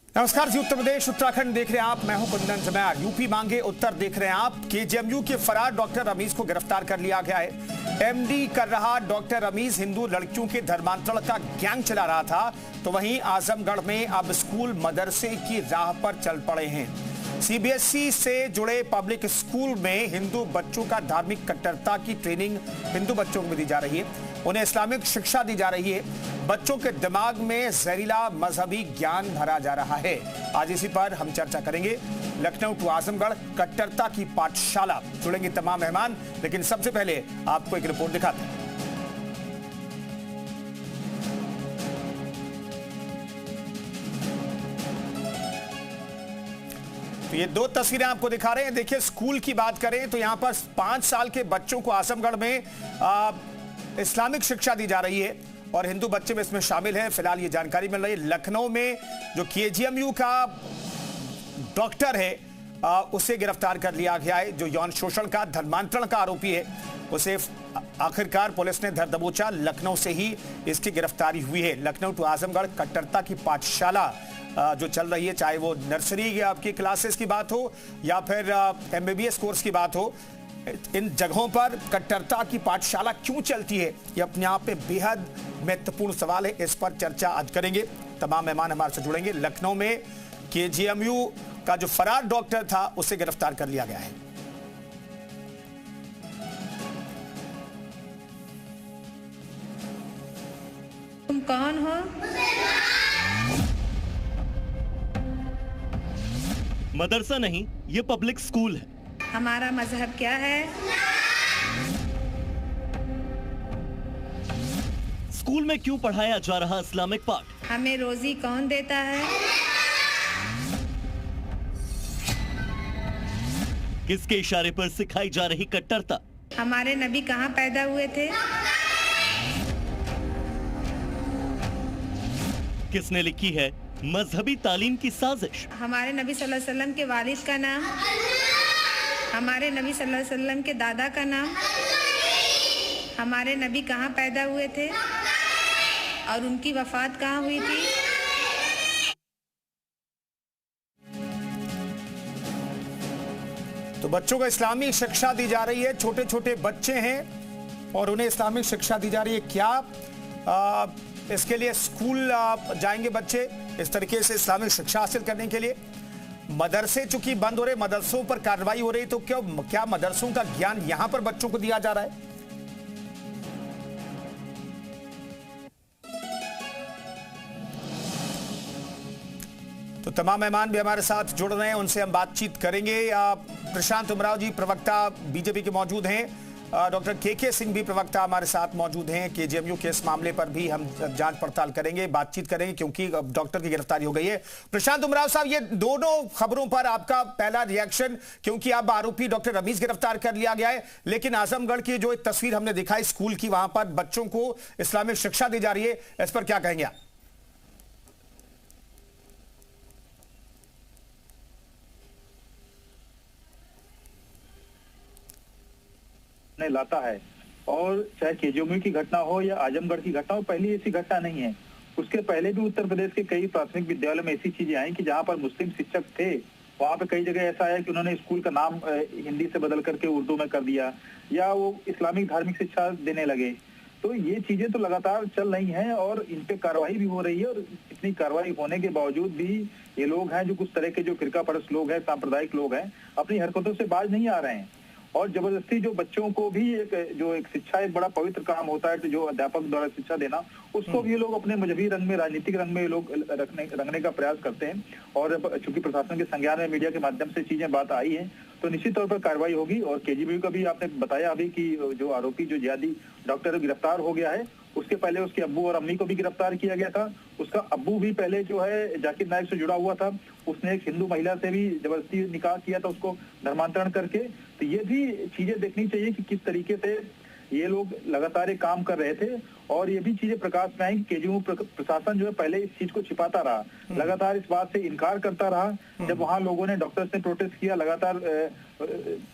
नमस्कार जी, उत्तर प्रदेश उत्तराखंड देख रहे हैं आप। मैं हूं कुंदन जमैर। यूपी मांगे उत्तर देख रहे हैं आप। केजीएमयू के फरार डॉक्टर रमीज को गिरफ्तार कर लिया गया है। एमडी कर रहा डॉक्टर रमीज हिंदू लड़कियों के धर्मांतरण का गैंग चला रहा था, तो वहीं आजमगढ़ में अब स्कूल मदरसे की राह पर चल पड़े हैं। सीबीएसई से जुड़े पब्लिक स्कूल में हिंदू बच्चों का धार्मिक कट्टरता की ट्रेनिंग हिंदू बच्चों को दी जा रही है, उन्हें इस्लामिक शिक्षा दी जा रही है। बच्चों के दिमाग में जहरीला मजहबी ज्ञान भरा जा रहा है। आज इसी पर हम चर्चा करेंगे। लखनऊ टू आजमगढ़ कट्टरता की पाठशाला, जुड़ेंगे तमाम मेहमान, लेकिन सबसे पहले आपको एक रिपोर्ट दिखाते हैं। तो ये दो तस्वीरें आपको दिखा रहे हैं। देखिए, स्कूल की बात करें तो यहां पर 5 साल के बच्चों को आजमगढ़ में इस्लामिक शिक्षा दी जा रही है और हिंदू बच्चे में इसमें शामिल हैं। फिलहाल ये जानकारी मिल रही है। लखनऊ में जो केजीएमयू का डॉक्टर है उसे गिरफ्तार कर लिया गया है, जो यौन शोषण का धर्मांतरण का आरोपी है। उसे आखिरकार पुलिस ने धर दबोचा। लखनऊ से ही इसकी गिरफ्तारी हुई है। लखनऊ टू आजमगढ़ कट्टरता की पाठशाला जो चल रही है, चाहे वो नर्सरी आपकी क्लासेस की बात हो या फिर एमबीबीएस कोर्स की बात हो, इन जगहों पर कट्टरता की पाठशाला क्यों चलती है, ये अपने आप में बेहद महत्वपूर्ण सवाल है। इस पर चर्चा आज करेंगे। तमाम मेहमान हमारे से जुड़ेंगे। लखनऊ में केजीएमयू का जो फरार डॉक्टर था उसे गिरफ्तार कर लिया गया है। तुम कौन हो? मदरसा नहीं, ये पब्लिक स्कूल है। हमारा मजहब क्या है? स्कूल में क्यों पढ़ाया जा रहा इस्लामिक पाठ? हमें रोजी कौन देता है? किसके इशारे पर सिखाई जा रही कट्टरता? हमारे नबी कहाँ पैदा हुए थे? किसने लिखी है मजहबी तालीम की साजिश? हमारे नबी सल्लल्लाहु अलैहि वसल्लम के वालिद का नाम, हमारे नबी सल्लल्लाहु अलैहि वसल्लम के दादा का नाम, हमारे नबी कहाँ पैदा हुए थे और उनकी वफात कहाँ हुई थी। तो बच्चों को इस्लामी शिक्षा दी जा रही है। छोटे छोटे बच्चे हैं और उन्हें इस्लामिक शिक्षा दी जा रही है। क्या इसके लिए स्कूल जाएंगे बच्चे इस तरीके से इस्लामिक शिक्षा हासिल करने के लिए? मदरसे चूंकि बंद हो रहे, मदरसों पर कार्रवाई हो रही, तो क्या मदरसों का ज्ञान यहां पर बच्चों को दिया जा रहा है? तो तमाम मेहमान भी हमारे साथ जुड़ रहे हैं, उनसे हम बातचीत करेंगे। प्रशांत उमराव जी प्रवक्ता बीजेपी के मौजूद हैं। डॉक्टर के सिंह भी प्रवक्ता हमारे साथ मौजूद हैं। केजीएमयू के इस मामले पर भी हम जांच पड़ताल करेंगे, बातचीत करेंगे, क्योंकि डॉक्टर की गिरफ्तारी हो गई है। प्रशांत उमराव साहब, ये दोनों खबरों पर आपका पहला रिएक्शन, क्योंकि अब आरोपी डॉक्टर रमीज गिरफ्तार कर लिया गया है, लेकिन आजमगढ़ की जो एक तस्वीर हमने दिखाई स्कूल की, वहां पर बच्चों को इस्लामिक शिक्षा दी जा रही है, इस पर क्या कहेंगे आप? लाता है, और चाहे केजीएमयू की घटना हो या आजमगढ़ की घटना हो, पहली ऐसी घटना नहीं है। उसके पहले भी उत्तर प्रदेश के कई प्राथमिक विद्यालयों में ऐसी चीजें आई कि जहां पर मुस्लिम शिक्षक थे, वहां पे कई जगह ऐसा है कि उन्होंने स्कूल का नाम हिंदी से बदल करके उर्दू में कर दिया या वो इस्लामिक धार्मिक शिक्षा देने लगे। तो ये चीजें तो लगातार चल रही हैं और इन पे कार्रवाई भी हो रही है। और इतनी कार्रवाई होने के बावजूद भी ये लोग हैं जो कुछ तरह के जो फिरका परस्त लोग हैं, सांप्रदायिक लोग हैं, अपनी हरकतों से बाज नहीं आ रहे हैं और जबरदस्ती जो बच्चों को भी एक शिक्षा एक बड़ा पवित्र काम होता है, तो जो अध्यापक द्वारा शिक्षा देना, उसको भी ये लोग अपने मजहबी रंग में, राजनीतिक रंग में लोग रंगने का प्रयास करते हैं। और चूंकि प्रशासन के संज्ञान में मीडिया के माध्यम से चीजें बात आई है, तो निश्चित तौर पर कार्रवाई होगी। और केजीएमयू का भी आपने बताया अभी कि जो आरोपी जो जिहादी डॉक्टर गिरफ्तार हो गया है, उसके पहले उसके अब्बू और अम्मी को भी गिरफ्तार किया गया था। उसका अब्बू भी पहले जो है जाकिर नायक से जुड़ा हुआ था, उसने एक हिंदू महिला से भी जबरदस्ती निकाह किया था, उसको धर्मांतरण करके। तो ये भी चीजें देखनी चाहिए कि किस तरीके से ये लोग लगातार काम कर रहे थे। और ये भी चीजें प्रकाश में आई कि केजीएमयू प्रशासन जो है पहले इस चीज को छिपाता रहा, लगातार इस बात से इनकार करता रहा। जब वहां लोगों ने, डॉक्टर्स ने प्रोटेस्ट किया, लगातार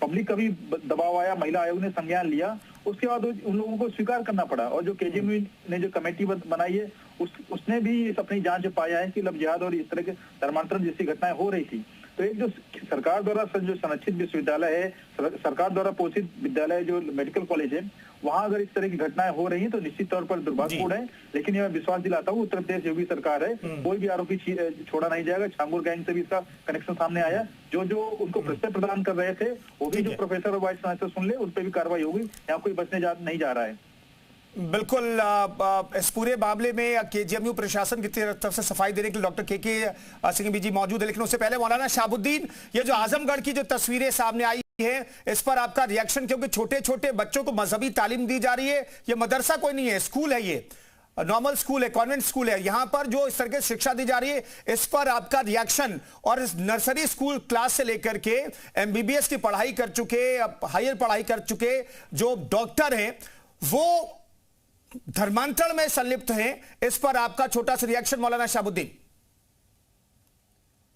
पब्लिक का भी दबाव आया, महिला आयोग ने संज्ञान लिया, उसके बाद उन लोगों को स्वीकार करना पड़ा। और जो केजीएमयू ने जो कमेटी बनाई है उसने भी अपनी जांच में पाया है कि लब जिहाद और इस तरह के धर्मांतरण जैसी घटनाएं हो रही थी। तो एक जो सरकार द्वारा जो संरक्षित विश्वविद्यालय है, सरकार द्वारा पोषित विद्यालय जो मेडिकल कॉलेज है, वहां अगर इस तरह की घटनाएं हो रही हैं तो निश्चित तौर पर दुर्भाग्यपूर्ण है। लेकिन यह विश्वास दिलाता हूँ उत्तर प्रदेश योगी सरकार है, कोई भी आरोपी छोड़ा नहीं जाएगा। छांगुर गैंग से भी इसका कनेक्शन सामने आया। जो उनको प्रश्न प्रदान कर रहे थे वो भी जो प्रोफेसर और वाइस चांसलर सुन ले, उन पर भी कार्रवाई होगी। यहाँ कोई बचने नहीं जा रहा है। बिल्कुल। इस पूरे मामले में केजीएमयू प्रशासन की तरफ से सफाई देने के लिए डॉक्टर के सिंह जी मौजूद है, लेकिन उससे पहले मौलाना शहाबुद्दीन, ये जो आजमगढ़ की जो तस्वीरें सामने आई है, इस पर आपका रिएक्शन? क्योंकि छोटे छोटे बच्चों को मजहबी तालीम दी जा रही है। ये मदरसा कोई नहीं है, स्कूल है, ये नॉर्मल स्कूल है, कॉन्वेंट स्कूल है। यहां पर जो इस तरह की शिक्षा दी जा रही है, इस पर आपका रिएक्शन? और इस नर्सरी स्कूल क्लास से लेकर के एमबीबीएस की पढ़ाई कर चुके, हायर पढ़ाई कर चुके जो डॉक्टर हैं, वो धर्मांतरण में संलिप्त हैं। इस पर आपका छोटा सा रिएक्शन मौलाना शहाबुद्दीन।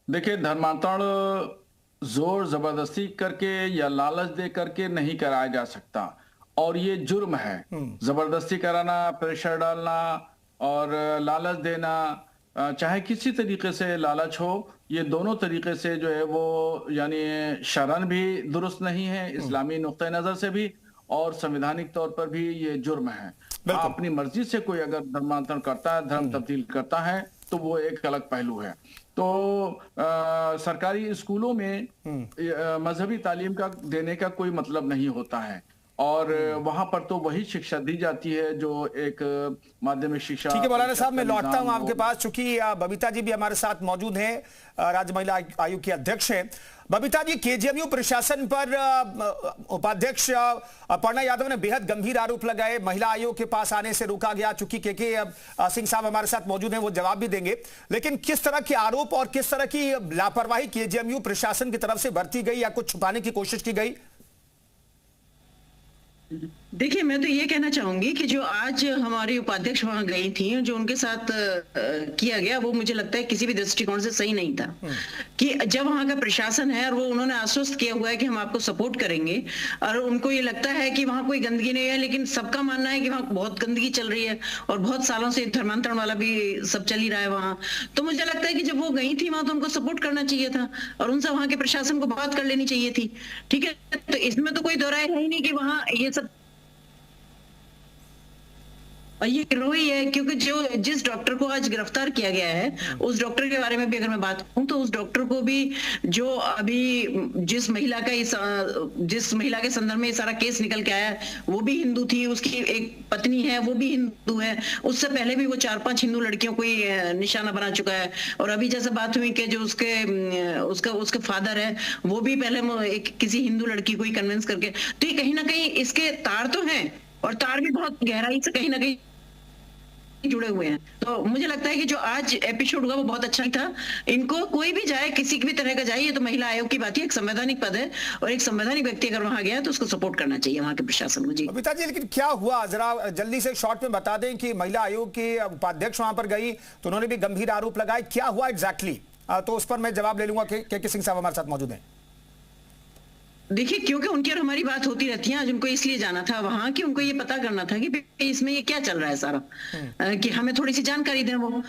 देखिए, धर्मांतरण जोर जबरदस्ती करके या लालच दे करके नहीं कराया जा सकता, और ये जुर्म है। जबरदस्ती कराना, प्रेशर डालना और लालच देना, चाहे किसी तरीके से लालच हो, ये दोनों तरीके से जो है वो यानी शरन भी दुरुस्त नहीं है, इस्लामी नुक्ते नजर से भी और संवैधानिक तौर पर भी ये जुर्म है। अपनी मर्जी से कोई अगर धर्मांतरण करता है, धर्म तब्दील करता है, तो वो एक अलग पहलू है। तो सरकारी स्कूलों में मजहबी तालीम का देने का कोई मतलब नहीं होता है, और वहां पर तो वही शिक्षा दी जाती है जो एक माध्यमिक शिक्षा। ठीक है मौलाना साहब, मैं लौटता हूं आपके पास, चूंकि बबीता जी भी हमारे साथ मौजूद हैं, राज्य महिला आयोग की अध्यक्ष हैं। बबीता जी, केजीएमयू प्रशासन पर उपाध्यक्ष अपर्णा यादव ने बेहद गंभीर आरोप लगाए। महिला आयोग के पास आने से रोका गया। चूंकि के सिंह साहब हमारे साथ मौजूद हैं, वो जवाब भी देंगे। लेकिन किस तरह के आरोप और किस तरह की लापरवाही केजीएमयू प्रशासन की तरफ से बरती गई या कुछ छुपाने की कोशिश की गई? देखिए, मैं तो ये कहना चाहूंगी कि जो आज हमारी उपाध्यक्ष वहां गई थी, जो उनके साथ किया गया, वो मुझे लगता है किसी भी दृष्टिकोण से सही नहीं था। कि जब वहां का प्रशासन है और वो उन्होंने आश्वस्त किया हुआ है कि हम आपको सपोर्ट करेंगे, और उनको ये लगता है कि वहां कोई गंदगी नहीं है, लेकिन सबका मानना है कि वहां बहुत गंदगी चल रही है और बहुत सालों से धर्मांतरण वाला भी सब चल ही रहा है वहां। तो मुझे लगता है कि जब वो गई थी वहां, तो उनको सपोर्ट करना चाहिए था और उनसे वहां के प्रशासन को बात कर लेनी चाहिए थी। ठीक है, तो इसमें तो कोई दो राय है ही नहीं कि वहां ये सब, और ये रोई है। क्योंकि जिस डॉक्टर को आज गिरफ्तार किया गया है, उस डॉक्टर के बारे में भी अगर मैं बात करूं, तो उस डॉक्टर को भी जो अभी जिस महिला के संदर्भ में ये सारा केस निकल के आया, वो भी हिंदू थी, उसकी एक पत्नी है, वो भी हिंदू है। उससे पहले भी वो 4-5 हिंदू लड़कियों को निशाना बना चुका है। और अभी जैसे बात हुई कि जो उसके फादर है, वो भी पहले किसी हिंदू लड़की को ही कन्विंस करके, तो ये कहीं ना कहीं इसके तार तो हैं, और तार भी बहुत गहराई से कहीं ना कहीं जुड़े हुए हैं। तो मुझे लगता है कि जो आज एपिसोड हुआ वो बहुत अच्छा ही था। इनको कोई भी जाए, किसी भी तरह का जाए, ये तो महिला आयोग की बात है, एक संवैधानिक पद है, और एक संवैधानिक व्यक्ति अगर वहां गया तो उसको सपोर्ट करना चाहिए वहां के प्रशासन को। जी बबीता जी, लेकिन क्या हुआ, जरा जल्दी से शॉर्ट में बता दें कि महिला आयोग के उपाध्यक्ष वहां पर गई तो उन्होंने भी गंभीर आरोप लगाए, क्या हुआ एग्जैक्टली? तो उस पर मैं जवाब ले लूंगा। के सिंह साहब हमारे साथ मौजूद हैं। देखिए, क्योंकि उनकी और हमारी बात होती रहती है, आज उनको इसलिए जाना था वहां कि उनको ये पता करना था कि इसमें ये क्या चल रहा है सारा, कि हमें थोड़ी सी जानकारी दें वो।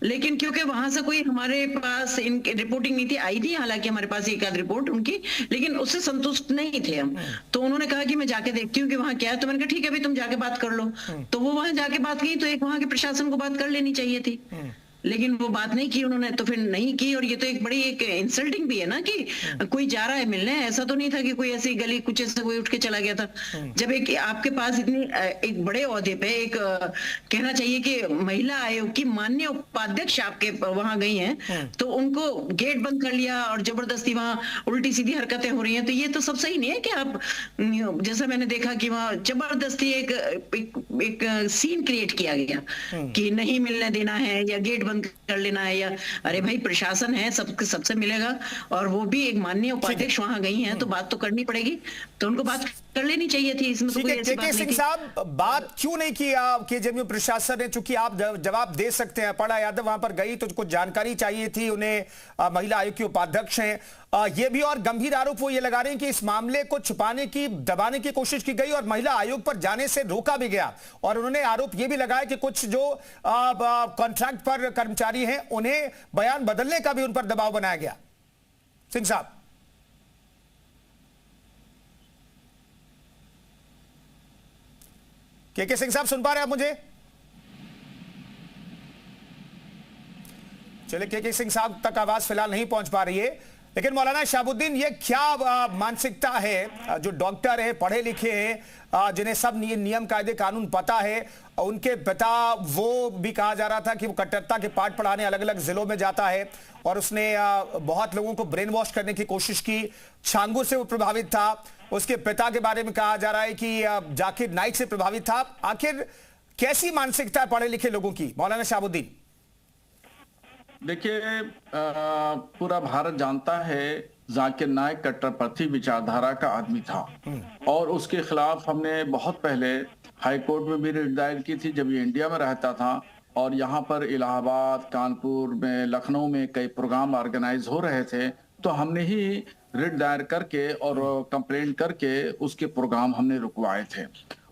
लेकिन क्योंकि वहां से कोई हमारे पास इनकी रिपोर्टिंग नहीं थी, आई थी हालांकि हमारे पास एक आध रिपोर्ट उनकी, लेकिन उससे संतुष्ट नहीं थे हम। तो उन्होंने कहा कि मैं जाके देखती हूँ कि वहां क्या है। तो मैंने कहा ठीक है भाई, तुम जाके बात कर लो। तो वो वहां जाके बात की, तो एक वहां के प्रशासन को बात कर लेनी चाहिए थी, लेकिन वो बात नहीं की उन्होंने, तो फिर नहीं की। और ये तो एक बड़ी एक इंसल्टिंग भी है ना कि कोई जा रहा है मिलने, ऐसा तो नहीं था कि कोई ऐसी गली कुछ से कोई उठ के चला गया था। जब एक आपके पास इतनी एक बड़े ओहदे पे एक कहना चाहिए कि महिला आयोग की माननीय उपाध्यक्ष आपके वहां गई हैं, तो उनको गेट बंद कर लिया और जबरदस्ती वहां उल्टी सीधी हरकतें हो रही हैं, तो ये तो सब सही नहीं है। कि आप जैसा मैंने देखा कि वहां जबरदस्ती एक सीन क्रिएट किया गया कि नहीं मिलने देना है या गेट बंद कर लेना है, या अरे भाई प्रशासन है, सबसे मिलेगा। और वो भी एक माननीय उपाध्यक्ष वहां गई हैं, तो बात तो करनी पड़ेगी, तो उनको बात कर लेनी चाहिए थी। इसमें तो कोई ऐसी बात नहीं थी। साहब, बात क्यों नहीं की केजीएमयू प्रशासन ने? चूंकि आप जवाब दे सकते हैं, अपर्णा यादव वहां पर गई तो कुछ जानकारी चाहिए थी उन्हें, महिला आयोग की उपाध्यक्ष हैं, ये भी और गंभीर आरोप वो ये लगा रहे हैं कि इस मामले को छुपाने की, दबाने की कोशिश की गई और महिला आयोग पर जाने से रोका भी गया। और उन्होंने आरोप ये भी लगाया कि कुछ जो कॉन्ट्रैक्ट पर कर्मचारी हैं उन्हें बयान बदलने का भी उन पर दबाव बनाया गया। सिंह साहब, के सिंह साहब सुन पा रहे हैं आप मुझे? चलिए, के सिंह साहब तक आवाज फिलहाल नहीं पहुंच पा रही है। लेकिन मौलाना शहाबुद्दीन, ये क्या मानसिकता है? जो डॉक्टर है, पढ़े लिखे हैं, जिन्हें सब नियम कायदे कानून पता है, उनके पिता, वो भी कहा जा रहा था कि वो कट्टरता के पाठ पढ़ाने अलग अलग जिलों में जाता है और उसने बहुत लोगों को ब्रेन वॉश करने की कोशिश की। छांगू से वो प्रभावित था। उसके पिता के बारे में कहा जा रहा है कि जाकिर नाइक से प्रभावित था। आखिर कैसी मानसिकता पढ़े लिखे लोगों की, मौलाना शहाबुद्दीन? देखिए, पूरा भारत जानता है जाकिर नाइक कट्टरपंथी विचारधारा का आदमी था और उसके खिलाफ हमने बहुत पहले हाई कोर्ट में भी रिट दायर की थी जब ये इंडिया में रहता था। और यहाँ पर इलाहाबाद, कानपुर में, लखनऊ में कई प्रोग्राम ऑर्गेनाइज हो रहे थे, तो हमने ही रिट दायर करके और कंप्लेंट करके उसके प्रोग्राम हमने रुकवाए थे।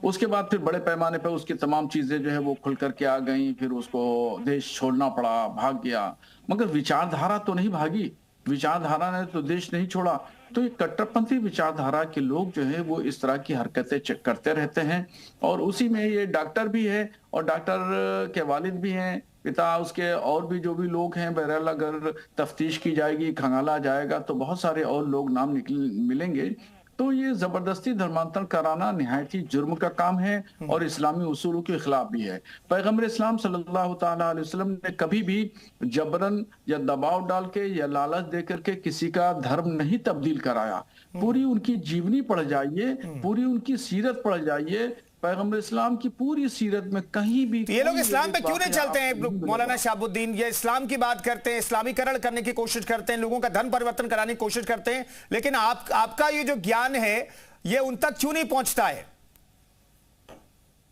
उसके बाद फिर बड़े पैमाने पर उसकी तमाम चीजें जो है वो खुल करके आ गई। फिर उसको देश छोड़ना पड़ा, भाग गया। मगर विचारधारा तो नहीं भागी, विचारधारा ने तो देश नहीं छोड़ा। तो ये कट्टरपंथी विचारधारा के लोग जो है वो इस तरह की हरकतें करते रहते हैं। और उसी में ये डॉक्टर भी है और डॉक्टर के वालिद भी हैं, पिता उसके, और भी जो भी लोग हैं। बहरहाल अगर तफ्तीश की जाएगी, खंगाला जाएगा तो बहुत सारे और लोग नाम मिलेंगे। तो ये जबरदस्ती धर्मांतरण कराना निहायत ही जुर्म का काम है और इस्लामी उसूलों के खिलाफ भी है। पैगंबर इस्लाम सल्लल्लाहु तआला अलैहि वसल्लम ने कभी भी जबरन या दबाव डाल के या लालच दे करके किसी का धर्म नहीं तब्दील कराया। पूरी उनकी जीवनी पढ़ जाइए, पूरी उनकी सीरत पढ़ जाइए। पैगंबर इस्लाम की पूरी सीरत में कहीं भी ये लोग इस्लाम पे क्यों नहीं चलते हैं मौलाना शहाबुद्दीन? ये इस्लाम की बात करते हैं, इस्लामीकरण करने की कोशिश करते हैं, लोगों का धर्म परिवर्तन कराने की कोशिश करते हैं, लेकिन आपका ये जो ज्ञान है ये उन तक क्यों नहीं पहुंचता है?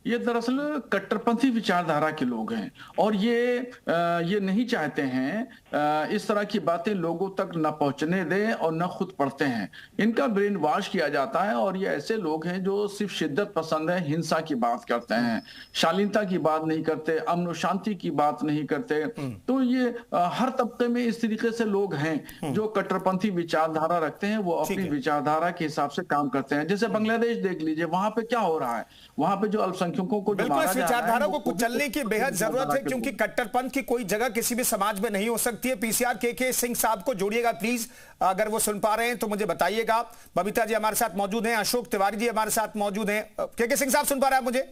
ये दरअसल कट्टरपंथी विचारधारा के लोग हैं और ये नहीं चाहते हैं इस तरह की बातें लोगों तक न पहुंचने दें और न खुद पढ़ते हैं। इनका ब्रेन वॉश किया जाता है और ये ऐसे लोग हैं जो सिर्फ शिद्दत पसंद है, हिंसा की बात करते हैं, शालीनता की बात नहीं करते, अमन और शांति की बात नहीं करते। तो ये हर तबके में इस तरीके से लोग हैं जो कट्टरपंथी विचारधारा रखते हैं। वो अपनी विचारधारा के हिसाब से काम करते हैं। जैसे बांग्लादेश देख लीजिए, वहां पे क्या हो रहा है, वहां पे जो अल्पसंख्यकों को बिल्कुल इस विचारधारा को कुचलने की बेहद जरूरत है, क्योंकि कट्टरपंथ की कोई जगह किसी भी समाज में नहीं हो सकती है। पीसीआर के सिंह साहब को जोड़िएगा प्लीज, अगर वो सुन पा रहे हैं तो मुझे बताइएगा। बबीता जी हमारे साथ मौजूद हैं, अशोक तिवारी जी हमारे साथ मौजूद हैं। के सिंह साहब सुन पा रहे हैं मुझे?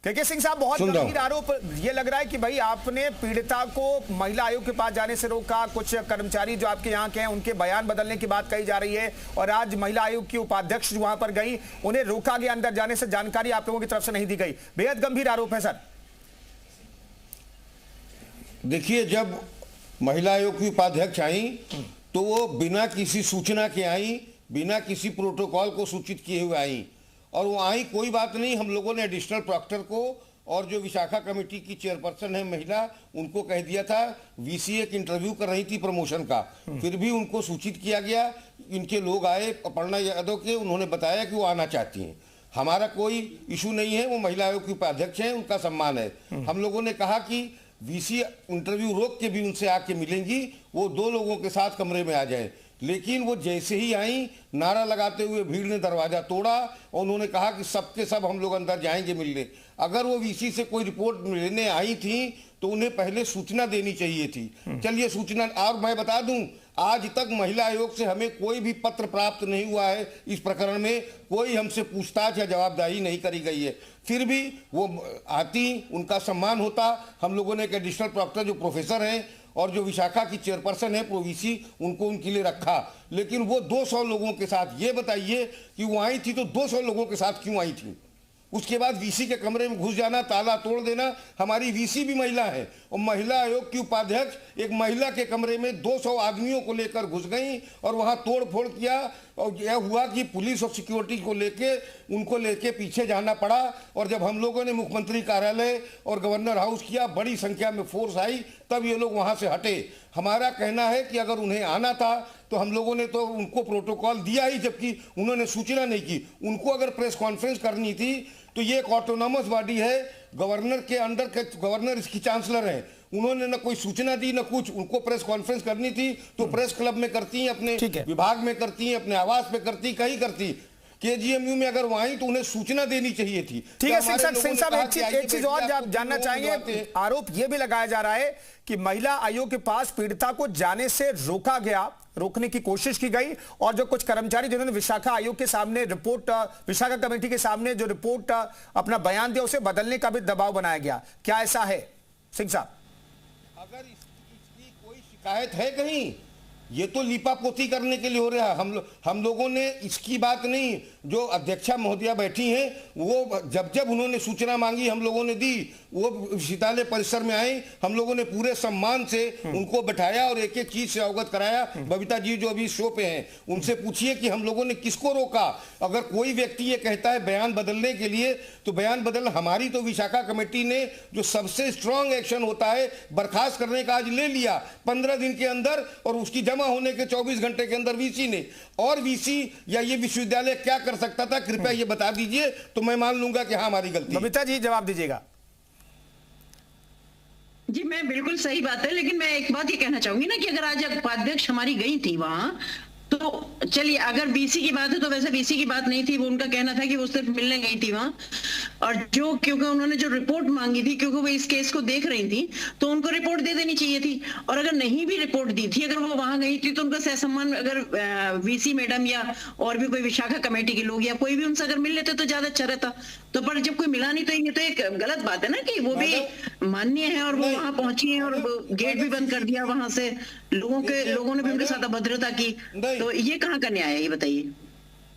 के सिंह साहब, बहुत गंभीर आरोप ये लग रहा है कि भाई आपने पीड़िता को महिला आयोग के पास जाने से रोका, कुछ कर्मचारी जो आपके यहाँ के हैं उनके बयान बदलने की बात कही जा रही है, और आज महिला आयोग की उपाध्यक्ष जो वहां पर गई उन्हें रोका गया, अंदर जाने से जानकारी आप लोगों की तरफ से नहीं दी गई। बेहद गंभीर आरोप है सर। देखिए, जब महिला आयोग की उपाध्यक्ष आई तो वो बिना किसी सूचना के आई, बिना किसी प्रोटोकॉल को सूचित किए हुए आई, और वो आई कोई बात नहीं। हम लोगों ने एडिशनल प्रॉक्टर को और जो विशाखा कमेटी की चेयरपर्सन है महिला, उनको कह दिया था। वीसी एक इंटरव्यू कर रही थी प्रमोशन का, फिर भी उनको सूचित किया गया। इनके लोग आए, अपर्णा यादव के, उन्होंने बताया कि वो आना चाहती हैं। हमारा कोई इशू नहीं है, वो महिला आयोग की उपाध्यक्ष हैं, उनका सम्मान है। हम लोगों ने कहा कि वीसी इंटरव्यू रोक के भी उनसे आके मिलेंगी, वो 2 लोगों के साथ कमरे में आ जाए। लेकिन वो जैसे ही आई, नारा लगाते हुए भीड़ ने दरवाजा तोड़ा और उन्होंने कहा कि सबके सब हम लोग अंदर जाएंगे मिलने। अगर वो वीसी से कोई रिपोर्ट लेने आई थी तो उन्हें पहले सूचना देनी चाहिए थी। चलिए सूचना, और मैं बता दूं, आज तक महिला आयोग से हमें कोई भी पत्र प्राप्त नहीं हुआ है। इस प्रकरण में कोई हमसे पूछताछ या जवाबदारी नहीं करी गई है। फिर भी वो आती, उनका सम्मान होता। हम लोगों ने एक एडिशनल प्रॉक्टर जो प्रोफेसर हैं और जो विशाखा की चेयरपर्सन है प्रोवीसी, उनको उनके लिए रखा। लेकिन वो 200 लोगों के साथ, ये बताइए कि वो आई थी तो 200 लोगों के साथ क्यों आई थी? उसके बाद वीसी के कमरे में घुस जाना, ताला तोड़ देना। हमारी वीसी भी महिला है और महिला आयोग की उपाध्यक्ष एक महिला के कमरे में 200 आदमियों को लेकर घुस गई और वहां तोड़ फोड़ किया। और यह हुआ कि पुलिस और सिक्योरिटी को लेके उनको लेके पीछे जाना पड़ा। और जब हम लोगों ने मुख्यमंत्री कार्यालय और गवर्नर हाउस किया, बड़ी संख्या में फोर्स आई, तब ये लोग वहां से हटे। हमारा कहना है कि अगर उन्हें आना था तो हम लोगों ने तो उनको प्रोटोकॉल दिया ही, जबकि उन्होंने सूचना नहीं की। उनको अगर प्रेस कॉन्फ्रेंस करनी थी तो ये एक ऑटोनॉमस बॉडी है, गवर्नर के अंडर के, गवर्नर इसकी चांसलर है, उन्होंने न कोई सूचना दी न कुछ। उनको प्रेस कॉन्फ्रेंस करनी थी तो प्रेस क्लब में करती, अपने विभाग में करती, अपने आवास पे करती, कहीं करती। केजीएमयू में अगर वो आई तो उन्हें सूचना देनी चाहिए थी। ठीक है सिंह साहब, एक चीज और जानना चाहेंगे। आरोप यह भी लगाया जा रहा है कि महिला आयोग के पास पीड़िता को जाने से रोका गया, रोकने की कोशिश की गई, और जो कुछ कर्मचारी जिन्होंने विशाखा आयोग के सामने रिपोर्ट, विशाखा कमेटी के सामने जो रिपोर्ट अपना बयान दिया, उसे बदलने का भी दबाव बनाया गया। क्या ऐसा है सिंह साहब? अगर इसकी कोई शिकायत है कहीं, ये तो लीपापोती करने के लिए हो रहा है। हम लोगों ने इसकी बात नहीं, जो अध्यक्षा महोदया बैठी हैं वो जब उन्होंने सूचना मांगी हम लोगों ने दी। वो विश्वविद्यालय परिसर में आए, हम लोगों ने पूरे सम्मान से उनको बैठाया और एक एक चीज से अवगत कराया। बबीता जी जो अभी शो पे हैं, उनसे पूछिए कि हम लोगों ने किसको रोका। अगर कोई व्यक्ति ये कहता है बयान बदलने के लिए, तो बयान बदलना, हमारी तो विशाखा कमेटी ने जो सबसे स्ट्रांग एक्शन होता है बर्खास्त करने का आज ले लिया 15 दिन के अंदर, और उसकी जमा होने के 24 घंटे के अंदर वीसी ने। और वीसी या ये विश्वविद्यालय क्या कर सकता था, कृपया ये बता दीजिए, तो मैं मान लूंगा कि हाँ हमारी गलती। बबीता जी जवाब दीजिएगा। जी मैं बिल्कुल सही बात है, लेकिन मैं एक बात ये कहना चाहूंगी ना कि अगर आज उपाध्यक्ष हमारी गई थी वहां, तो चलिए अगर बीसी की बात है तो वैसे बीसी की बात नहीं थी, वो उनका कहना था कि वो सिर्फ मिलने गई थी वहां। और जो क्योंकि उन्होंने जो रिपोर्ट मांगी थी, क्योंकि वो इस केस को देख रही थी, तो उनको रिपोर्ट दे देनी चाहिए थी। और अगर नहीं भी रिपोर्ट दी थी, अगर वो वहां गई थी, तो उनका सहसम्मान अगर वीसी मैडम या और भी कोई विशाखा कमेटी के लोग या कोई भी उनसे अगर मिल लेते तो ज्यादा अच्छा रहता। तो पर जब कोई मिला नहीं, तो ये तो एक गलत बात है ना कि वो भी माननीय है और वो वहां पहुंची है और गेट भी बंद कर दिया वहां से, लोगों ने भी उनके साथ अभद्रता की। तो ये कहाँ का न्याय है, ये बताइए।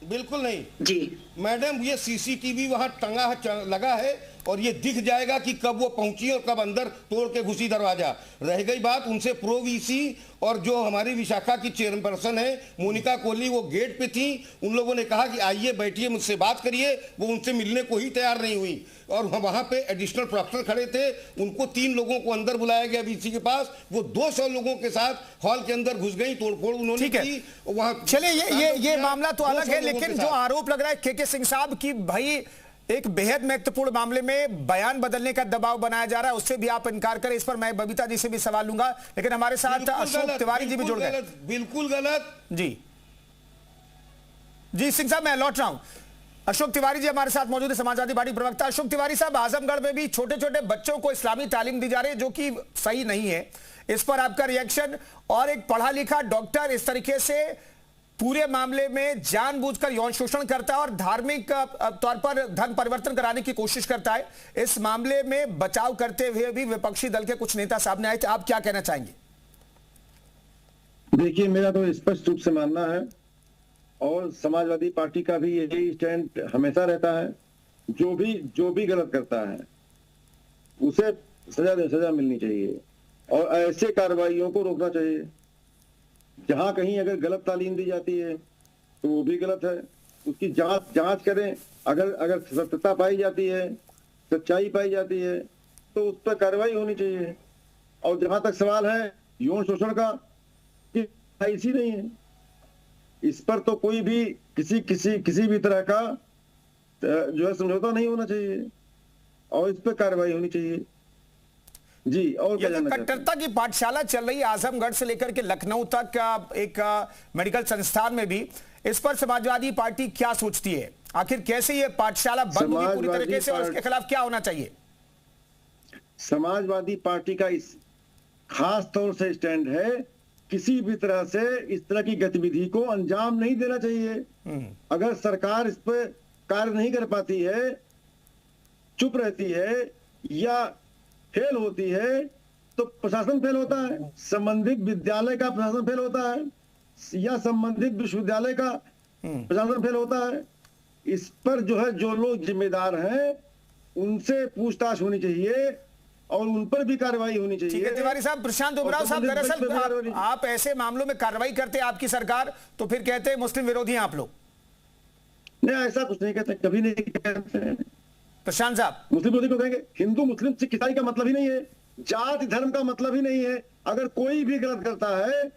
बिल्कुल नहीं जी मैडम, ये सीसीटीवी वहां टंगा लगा है और ये दिख जाएगा कि कब वो पहुंची और कब अंदर तोड़ के घुसी दरवाजा। रह गई बात उनसे प्रो वीसी और जो हमारी विशाखा की चेयरपर्सन है मोनिका कोहली, वो गेट पे थी। उन लोगों ने कहा कि आइए बैठिए मुझसे बात करिए, वो उनसे मिलने को ही तैयार नहीं हुई। और वहां पे एडिशनल प्रोफेसर खड़े थे, उनको 3 लोगों को अंदर बुलाया गया वीसी के पास, वो 200 लोगों के साथ हॉल के अंदर घुस गई, तोड़फोड़ उन्होंने की वहां। चलिए ये मामला तो अलग है, लेकिन जो आरोप लग रहा है के सिंह साहब की भाई एक बेहद महत्वपूर्ण मामले में बयान बदलने का दबाव बनाया जा रहा है, उससे भी आप इनकार करें। इस पर मैं बबीता जी से भी सवाल लूंगा, लेकिन हमारे साथ अशोक तिवारी जी भी जुड़ गए। बिल्कुल गलत जी सिंह साहब मैं लौट रहा हूं। अशोक तिवारी जी हमारे साथ मौजूद है, समाजवादी पार्टी प्रवक्ता। अशोक तिवारी साहब, आजमगढ़ में भी छोटे छोटे बच्चों को इस्लामी तालीम दी जा रही है, जो कि सही नहीं है। इस पर आपका रिएक्शन? और एक पढ़ा लिखा डॉक्टर इस तरीके से पूरे मामले में जानबूझकर यौन शोषण करता है और धार्मिक तौर पर धर्म परिवर्तन कराने की कोशिश करता है। इस मामले में बचाव करते हुए भी विपक्षी दल के कुछ नेता सामने आए थे, आप क्या कहना चाहेंगे? देखिए, मेरा तो स्पष्ट रूप से मानना है और समाजवादी पार्टी का भी यही स्टैंड हमेशा रहता है, जो भी गलत करता है उसे सजा मिलनी चाहिए और ऐसे कार्रवाइयों को रोकना चाहिए। जहां कहीं अगर गलत तालीम दी जाती है तो वो भी गलत है, उसकी जांच करें। अगर सत्यता पाई जाती है, सच्चाई पाई जाती है, तो उस पर कार्रवाई होनी चाहिए। और जहां तक सवाल है यौन शोषण का, ऐसी नहीं है, इस पर तो कोई भी किसी भी तरह का जो है समझौता नहीं होना चाहिए और इस पर कार्रवाई होनी चाहिए। जी, और क्या जानना चाहते हैं? कट्टरता की पाठशाला चल रही है आजमगढ़ से लेकर के लखनऊ तक, एक मेडिकल संस्थान में भी, इस पर समाजवादी पार्टी क्या सोचती है? आखिर कैसे ये पाठशाला बंद होगी पूरी तरीके से और इसके खिलाफ क्या होना चाहिए? समाजवादी पार्टी का इस खास तौर से स्टैंड है, किसी भी तरह से इस तरह की गतिविधि को अंजाम नहीं देना चाहिए। अगर सरकार इस पर कार्य नहीं कर पाती है, चुप रहती है या फेल होती है, तो प्रशासन फेल होता है, संबंधित विद्यालय का प्रशासन फेल होता है या संबंधित विश्वविद्यालय का प्रशासन फेल होता है। इस पर जो है जो लोग जिम्मेदार हैं उनसे पूछताछ होनी चाहिए और उन पर भी कार्रवाई होनी चाहिए। ठीक है तिवारी साहब, प्रशांत उमराव साहब, दरअसल आप ऐसे मामलों में कार्रवाई करते हैं आपकी सरकार, तो फिर कहते हैं मुस्लिम विरोधी हैं आप लोग। नहीं, ऐसा कुछ नहीं कहते, कभी नहीं कहते। प्रशांत साहब, मुस्लिम विरोधी को कहेंगे? हिंदू मुस्लिम सिख ईसाई का मतलब ही नहीं है, जाति धर्म का मतलब ही नहीं है। अगर कोई भी गलत करता है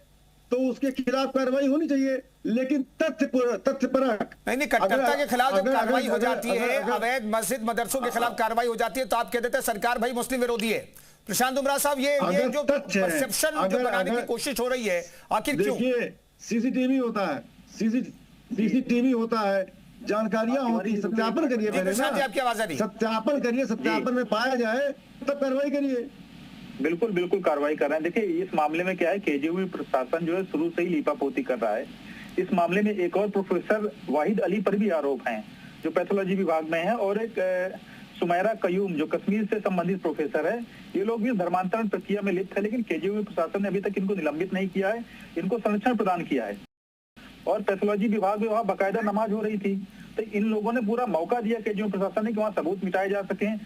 तो उसके खिलाफ कार्रवाई होनी चाहिए, लेकिन तथ्यपरक। नहीं, कट्टरता के खिलाफ जब कार्रवाई हो जाती है, अवैध मस्जिद मदरसों के खिलाफ कार्रवाई हो जाती है, तो आप कह देते हैं सरकार भाई मुस्लिम विरोधी है। प्रशांत उमराव साहब, ये जो परसेप्शन जो बनाने की कोशिश हो रही है, आखिर क्यों? देखिए, सीसीटीवी होता है, सीसीटीवी होता है, जानकारियां होती है, सत्यापन करिए पहले ना। आपकी आवाज आ रही है? सत्यापन करिए, सत्यापन में पाया जाए तब कार्रवाई करिए। बिल्कुल बिल्कुल कार्रवाई कर रहे हैं। देखिए, इस मामले में क्या है, केजरीवाल प्रशासन जो है शुरू से ही लीपापोती कर रहा है। इस मामले में एक और प्रोफेसर वाहिद अली पर भी आरोप हैं, जो पैथोलॉजी विभाग में है, और एक सुमैरा कयूम जो कश्मीर से संबंधित प्रोफेसर है। ये लोग भी धर्मांतरण प्रक्रिया में लिप्त है, लेकिन केजरीवाल प्रशासन ने अभी तक इनको निलंबित नहीं किया है, इनको संरक्षण प्रदान किया है। और पैथोलॉजी विभाग में वहाँ बाकायदा नमाज हो रही थी, तो इन लोगों ने पूरा मौका दिया केजरीवाल प्रशासन ने कि वहाँ सबूत मिटाए जा सकें,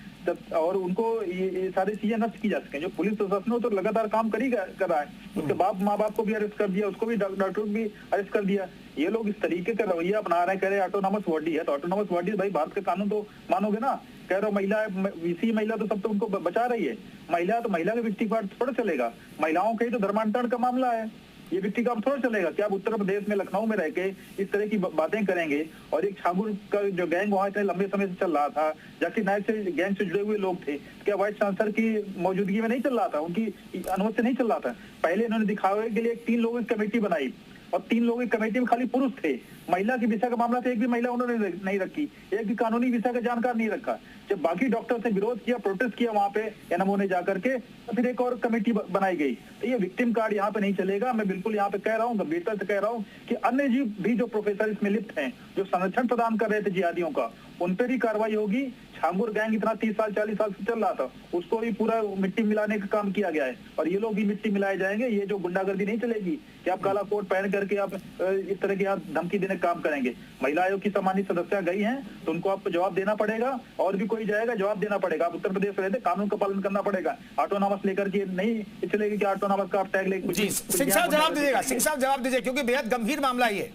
और उनको ये सारी चीजें नष्ट की जा सकें। जो पुलिस प्रशासन है तो लगातार काम कर रहा है। उसके माँ बाप को भी अरेस्ट कर दिया, उसको भी डॉक्टर को भी अरेस्ट कर दिया। ये लोग इस तरीके का रवैया अपना रहे हैं, कह रहे ऑटोनॉमस बॉडी है, तो ऑटोनॉमस बॉडी भाई भारत का कानून तो मानोगे ना। कह रहे हो महिला, इसी महिला तो सब तो उनको बचा रही है। महिला तो महिला के व्यक्ति पर थोड़ा चलेगा, महिलाओं के ही तो धर्मांतरण का मामला है, ये व्यक्ति का थोड़ा चलेगा। क्या आप उत्तर प्रदेश में लखनऊ में रह के इस तरह की बातें करेंगे? और एक छांगुर का जो गैंग वहां इतने लंबे समय से चल रहा था, जाकिर नायक से गैंग से जुड़े हुए लोग थे, क्या वाइस चांसलर की मौजूदगी में नहीं चल रहा था, उनकी अनुमति से नहीं चल रहा था? पहले इन्होंने दिखावे के लिए 3 लोगों की कमेटी बनाई, और 3 लोगों की कमेटी में खाली पुरुष थे। महिला की विषय का मामला था, एक भी महिला उन्होंने नहीं रखी, एक भी कानूनी विषय का जानकार नहीं रखा। जब बाकी डॉक्टर ने विरोध किया, प्रोटेस्ट किया वहां पे एनएमओ ने जाकर के, तो फिर एक और कमेटी बनाई गई। तो ये विक्टिम कार्ड यहाँ पे नहीं चलेगा। मैं बिल्कुल यहाँ पे कह रहा हूँ, गंभीरता से कह रहा हूँ कि अन्य जीव भी जो प्रोफेसर इसमें लिप्त हैं, जो संरक्षण प्रदान कर रहे थे जिहादियों का, उन पर भी कार्रवाई होगी। छांगुर गैंग इतना 30 साल 40 साल से चल रहा था, उसको भी पूरा मिट्टी मिलाने का काम किया गया है, और ये लोग भी मिट्टी मिलाए जाएंगे। ये जो गुंडागर्दी नहीं चलेगी कि आप काला कोट पहन करके आप इस तरह की धमकी देने का काम करेंगे। महिला आयोग की सम्मानित सदस्य गई हैं, तो उनको आपको जवाब देना पड़ेगा, और भी कोई जाएगा जवाब देना पड़ेगा। आप उत्तर प्रदेश रहते, कानून का पालन करना पड़ेगा। ऑटोनॉमस लेकर के नहीं चलेगी कि ऑटोनॉमस का आप टैग लेकर। सिंह साहब जवाब दीजिएगा, सिंह साहब जवाब दीजिए, क्योंकि बेहद गंभीर मामला ये।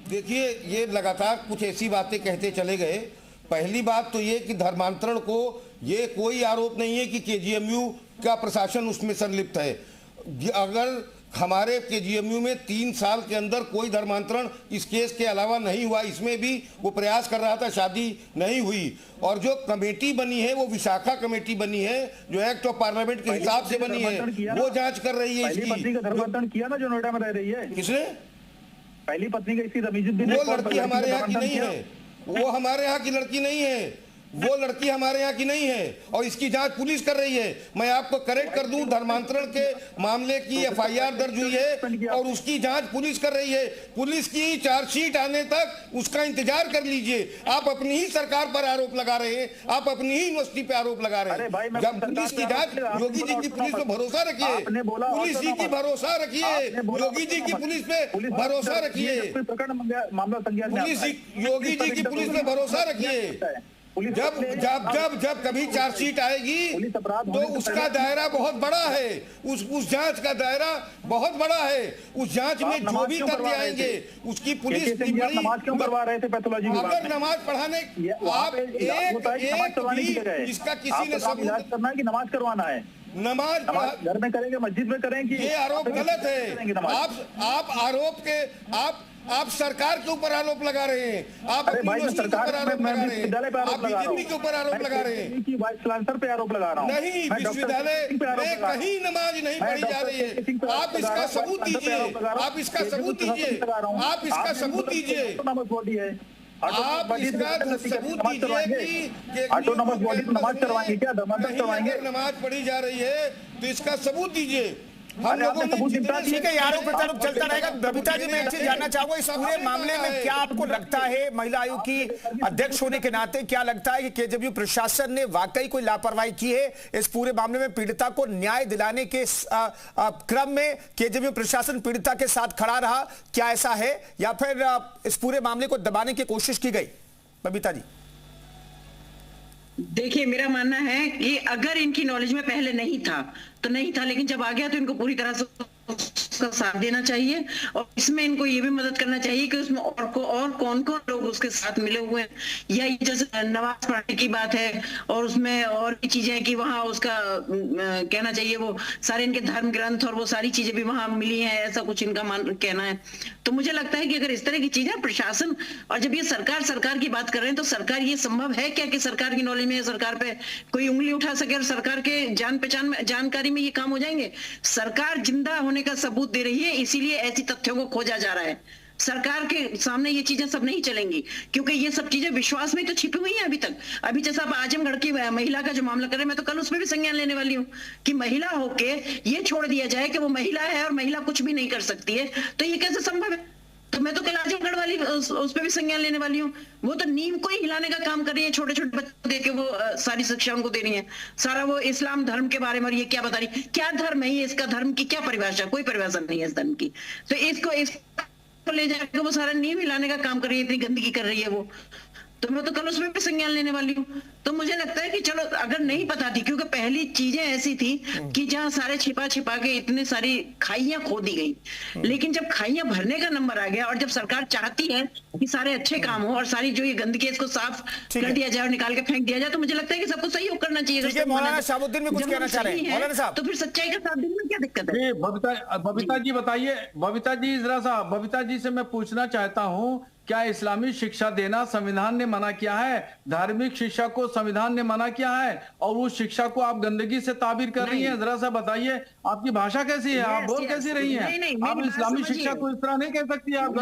देखिए, ये लगातार कुछ ऐसी बातें कहते चले गए। पहली बात तो ये कि धर्मांतरण को ये कोई आरोप नहीं है कि केजीएमयू का प्रशासन उसमें संलिप्त है। अगर हमारे केजीएमयू में 3 साल के अंदर कोई धर्मांतरण इस केस के अलावा नहीं हुआ, इसमें भी वो प्रयास कर रहा था, शादी नहीं हुई। और जो कमेटी बनी है वो विशाखा कमेटी बनी है, जो एक्ट ऑफ पार्लियामेंट के हिसाब से बनी है, वो जांच कर रही है इसकी। पत्नी का धर्मांतरण किया ना, जो नोएडा में रह रही है। किसने? पहली पत्नी का इसी रमीजुद्दीन। वो लड़की हमारे यहाँ की नहीं है, वो हमारे यहाँ की लड़की नहीं है, वो लड़की हमारे यहाँ की नहीं है, और इसकी जांच पुलिस कर रही है। मैं आपको करेक्ट कर दूं, धर्मांतरण के मामले की एफआईआर दर्ज हुई है और उसकी जांच पुलिस कर रही है। पुलिस की चार्जशीट आने तक उसका इंतजार कर लीजिए। आप अपनी ही सरकार पर आरोप लगा रहे हैं, आप अपनी ही यूनिवर्सिटी पे आरोप लगा रहे हैं। जब पुलिस की जांच, योगी जी की पुलिस पे भरोसा रखिए, पुलिस जी की भरोसा रखिए, योगी जी की पुलिस पे भरोसा रखिए, पुलिस योगी जी की पुलिस पे भरोसा रखिए। जब कभी चार्जशीट आएगी तो उसका दायरा बहुत बड़ा है, उस जांच का दायरा बहुत बड़ा है। उस जांच में जो भी तथ्य आएंगे उसकी पुलिस की बड़ी। नमाज क्यों करवा रहे थे पैथोलॉजी विभाग में? अगर नमाज पढ़ाने आप एक इसका किसी ने सबूत करना है कि नमाज करवाना है? नमाज घर में करेंगे, मस्जिद में करेंगे? ये आरोप गलत है। आप आरोप के आप सरकार के ऊपर आरोप लगा रहे हैं, आप यूनिवर्सिटी के ऊपर आरोप लगा रहे हैं, आप बीजेपी के ऊपर आरोप लगा रहे हैं, वाइस चांसलर पे आरोप लगा रहा हूं। नहीं, विश्वविद्यालय में कहीं नमाज नहीं पढ़ी जा रही है। आप इसका सबूत दीजिए, आप इसका सबूत दीजिए, आप इसका सबूत दीजिए, आप इसका सबूत दीजिए कि ऑटोनॉमस बॉडी को नमाज करवाएंगे क्या? धर्मांतरण करवाएंगे? नमाज पढ़ी जा रही है तो इसका सबूत दीजिए। हम लोगों ने ठीक है, आरोप प्रत्यारोप चलता रहेगा। बबीता जी, मैं एक चीज जानना चाहूंगा, इस पूरे मामले में क्या आपको लगता है, महिला आयोग की अध्यक्ष होने के नाते क्या लगता है कि केजरीवाल प्रशासन ने वाकई कोई लापरवाही की है इस पूरे मामले में? पीड़िता को न्याय दिलाने के क्रम में केजरीवाल प्रशासन पीड़िता के साथ खड़ा रहा, क्या ऐसा है, या फिर इस पूरे मामले को दबाने की कोशिश की गई? बबीता जी। देखिए, मेरा मानना है कि अगर इनकी नॉलेज में पहले नहीं था तो नहीं था, लेकिन जब आ गया तो इनको पूरी तरह से उसका साथ देना चाहिए और इसमें इनको ये भी मदद करना चाहिए कि उसमें और कौन कौन लोग उसके साथ मिले हुए हैं, या ये जैसे नमाज पढ़ने की बात है और उसमें और भी चीजें हैं कि वहाँ उसका कहना चाहिए वो सारे इनके धर्म ग्रंथ और वो सारी चीजें भी वहाँ मिली हैं, ऐसा कुछ इनका कहना है। तो मुझे लगता है कि अगर इस तरह की चीजें प्रशासन, और जब ये सरकार की बात कर रहे हैं तो सरकार, ये संभव है क्या कि सरकार की नॉलेज में सरकार पे कोई उंगली उठा सके और सरकार के जान पहचान में जानकारी में ये काम हो जाएंगे? सरकार जिंदा होने का सबूत दे रही है, इसीलिए ऐसी तथ्यों को खोजा जा रहा है। सरकार के सामने ये चीजें सब नहीं चलेंगी क्योंकि ये सब चीजें विश्वास में तो छिपी हुई हैं अभी तक। अभी जैसा आप आजमगढ़ की महिला का जो मामला कर रहे हैं, मैं तो कल उसमें भी संज्ञान लेने वाली हूँ कि महिला होके ये छोड़ दिया जाए कि वो महिला है और महिला कुछ भी नहीं कर सकती है, तो ये कैसे संभव है? तो मैं तो कल आजमगढ़ वाली उस पर भी संज्ञान लेने वाली हूँ। वो तो नींव को ही हिलाने का काम कर रही है, छोटे छोटे बच्चों दे के वो सारी शिक्षा उनको दे रही है, सारा वो इस्लाम धर्म के बारे में। और ये क्या बता रही, क्या धर्म है ये, इसका धर्म की क्या परिभाषा? कोई परिभाषा नहीं है इस धर्म की। तो इसको ले जाकर वो सारा नींव हिलाने का काम कर रही है, इतनी गंदगी कर रही है वो। तो मैं तो कल उसमें भी संज्ञान लेने वाली हूँ। तो मुझे लगता है कि चलो, अगर नहीं पता थी, क्योंकि पहली चीजें ऐसी थी कि जहां सारे छिपा के इतने सारी खाइयां खोदी गई, लेकिन जब खाइयां भरने का नंबर आ गया और जब सरकार चाहती है कि सारे अच्छे काम हो और सारी जो ये गंदगी है इसको साफ कर दिया जाए और निकाल के फेंक दिया जाए, तो मुझे लगता है कि सबको सहयोग करना चाहिए। मौलाना शहाबुद्दीन में कुछ कहना चाह रहे हैं मौलाना साहब? तो फिर सच्चाई का साथ देने में क्या दिक्कत है? बबीता जी बताइए, बबीता जी जरा सा, बबीता जी से मैं पूछना चाहता हूँ, क्या इस्लामी शिक्षा देना संविधान ने मना किया है? धार्मिक शिक्षा को संविधान ने मना किया है और उस शिक्षा को आप गंदगी से ताबीर कर रही हैं। जरा सा बताइए, आपकी भाषा कैसी है, आप बोल कैसी रही हैं? आप इस्लामी शिक्षा को इस तरह नहीं कह सकती। आप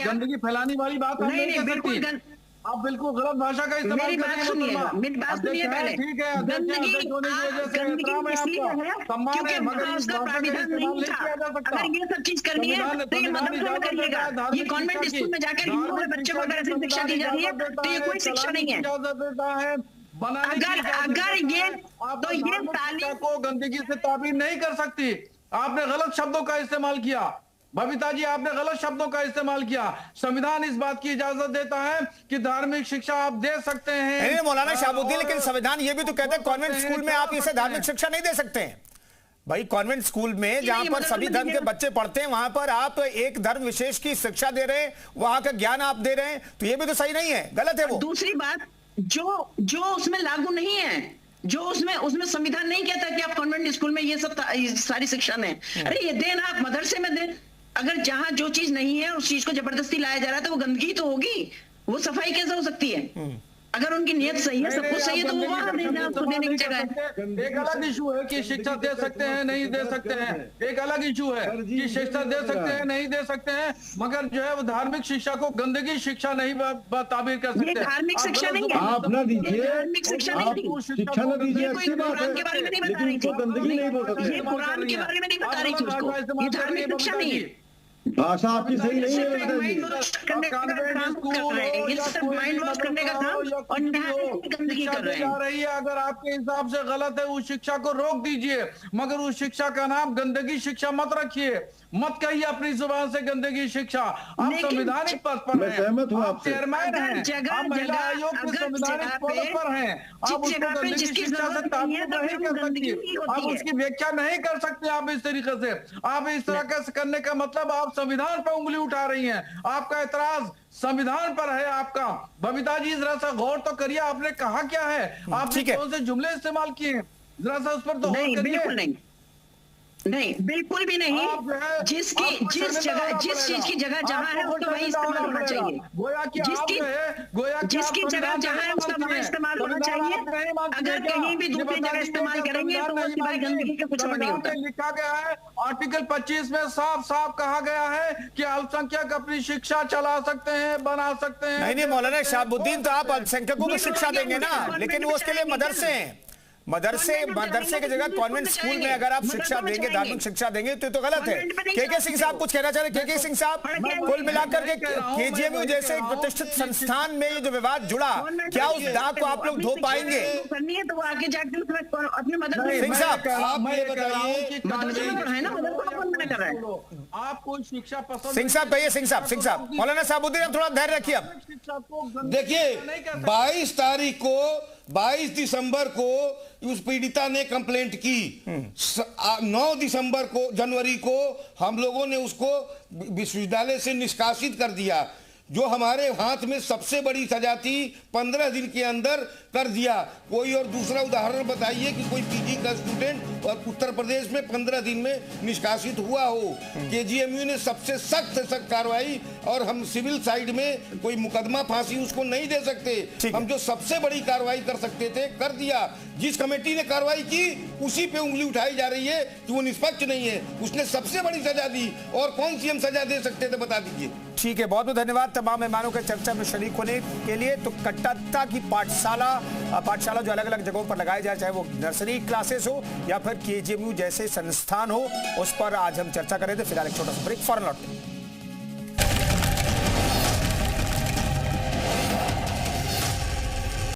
गंदगी फैलाने वाली बात आप नहीं कह सकती। आप बिल्कुल गलत भाषा का इस्तेमाल कर रही हैं। मेरी बात सुनिए पहले। ठीक है, गंदगी इसलिए है क्योंकि वहाँ उसका प्राविधान नहीं था। अगर ये सब चीज करनी है तो ये मदरसे में करिएगा। ये कॉन्वेंट स्कूल में जाकर हिंदू के बच्चों को अगर ऐसी शिक्षा दी जा रही है तो ये कोई शिक्षा नहीं है। अगर ये तो ये तालीम को गंदगी से ताबीर नहीं कर सकती। आपने गलत शब्दों का इस्तेमाल किया बबीता जी, आपने गलत शब्दों का इस्तेमाल किया। संविधान इस बात की इजाजत देता है कि धार्मिक शिक्षा आप दे सकते हैं। नहीं मौलाना शहाबुद्दीन, लेकिन संविधान ये भी तो कहता है कॉन्वेंट स्कूल में आप इसे धार्मिक शिक्षा नहीं दे सकते हैं। भाई कॉन्वेंट स्कूल में जहां पर सभी धर्म के बच्चे पढ़ते हैं वहां पर आप एक धर्म विशेष की शिक्षा दे रहे हैं, वहां का ज्ञान आप दे रहे हैं, तो ये भी तो सही नहीं है, गलत है वो। दूसरी बात जो उसमें लागू नहीं है, जो उसमें संविधान नहीं कहता कि आप कॉन्वेंट स्कूल में ये सब सारी शिक्षा दें। अरे ये दें आप मदरसे में दें। अगर जहां जो चीज नहीं है उस चीज को जबरदस्ती लाया जा रहा है तो वो गंदगी तो होगी, वो सफाई कैसे हो सकती है? अगर उनकी नियत सही है, सब कुछ सही है, तो वो वहां देने की जगह है। एक अलग इशू है कि शिक्षा दे सकते हैं नहीं दे सकते हैं, एक अलग इशू है कि शिक्षा दे सकते हैं नहीं दे सकते हैं, मगर जो है वो धार्मिक शिक्षा को गंदगी शिक्षा नहीं ताबीर कर सकते। धार्मिक शिक्षा नहीं है, आप ना दीजिए, धार्मिक शिक्षा नहीं, शिक्षा ना दीजिए, अच्छी बात है, के बारे में नहीं बता रही थी, गंदगी नहीं बोल सकते। ये कुरान के बारे में नहीं बता रही थी उसको, ये धार्मिक शिक्षा नहीं है। भाषा आपकी सही नहीं है। माइंड वॉश करने का काम कर रहे हैं, ये सिर्फ माइंड वॉश करने का काम और गंदगी कर रहे हैं। अगर आपके हिसाब से गलत है उस शिक्षा को रोक दीजिए, मगर उस शिक्षा का नाम गंदगी शिक्षा मत रखिए, मत कहिए अपनी जुबान से गंदगी शिक्षा। आप संवैधानिक पद पर हैं, सहमत हूँ आप चेयरमैन हैं, आप महिला आयोग के संवैधानिक पद पर हैं, आप उसको गंदगी शिक्षा से ताबीर नहीं कर सकती, आप उसकी व्याख्या नहीं कर सकते। आप इस तरीके से, आप इस तरह से करने का मतलब आप संविधान पर उंगली उठा रही हैं। आपका एतराज संविधान पर है आपका। बबीता जी जरा सा गौर तो करिए, आपने कहा क्या है, आपने कौन से जुमले इस्तेमाल किए, जरा सा उस पर तो गौर करिए। नहीं, बिल्कुल भी नहीं। जिस चीज की जगह जहां है वो तो वही इस्तेमाल होना चाहिए। जिसकी जगह जहां है उसका वहां इस्तेमाल होना चाहिए। अगर कहीं भी दूसरी जगह इस्तेमाल करेंगे तो वो सिवाय गंदगी के कुछ और नहीं होता। लिखा गया है आर्टिकल 25 में साफ साफ कहा गया है कि अल्पसंख्यक अपनी शिक्षा चला सकते हैं, बना सकते हैं। नहीं मौलाना शहाबुद्दीन, तो आप अल्पसंख्यकों को शिक्षा देंगे ना, लेकिन वो उसके लिए मदरसे हैं। मदरसे की जगह कॉन्वेंट स्कूल में अगर आप शिक्षा देंगे, धार्मिक शिक्षा देंगे तो गलत है। के सिंह साहब कुछ कहना चाह रहे? के सिंह साहब, कुल मिलाकर के केजीएमयू जैसे एक प्रतिष्ठित संस्थान में ये जो विवाद जुड़ा, क्या उस दाग को आप लोग धो पाएंगे? सिंह साहब आप ये बताइए कि आप कोई शिक्षा पसंद सिंह साहब कहिए, सिंह साहब मौलाना साहबुद्दीन, आप थोड़ा धैर्य रखिए। अब शिक्षा को देखिए 22 दिसंबर को उस पीड़िता ने कंप्लेंट की। 9 दिसंबर को, जनवरी को हम लोगों ने उसको विश्वविद्यालय से निष्कासित कर दिया। जो हमारे हाथ में सबसे बड़ी सजा थी 15 दिन के अंदर कर दिया। कोई और दूसरा उदाहरण बताइए कि कोई पीजी का स्टूडेंट और उत्तर प्रदेश में 15 दिन में निष्कासित हुआ हो। केजीएमयू ने सबसे सख्त कार्रवाई, और हम सिविल साइड में कोई मुकदमा फांसी उसको नहीं दे सकते। हम जो सबसे बड़ी कार्रवाई कर सकते थे कर दिया। जिस कमेटी ने कार्रवाई की उसी पे उंगली उठाई जा रही है कि वो निष्पक्ष नहीं है। उसने सबसे बड़ी सजा दी, और कौन सी हम सजा दे सकते थे बता दीजिए। ठीक है, बहुत बहुत धन्यवाद तमाम मेहमानों के चर्चा में शरीक होने के लिए। तो कट्टरता की पाठशाला जो अलग अलग जगहों पर लगाई जाए, चाहे वो नर्सरी क्लासेस हो या फिर केजीएमयू जैसे संस्थान हो, उस पर आज हम चर्चा करें थे। फिलहाल एक छोटा सा ब्रेक, फौरन लौटते हैं।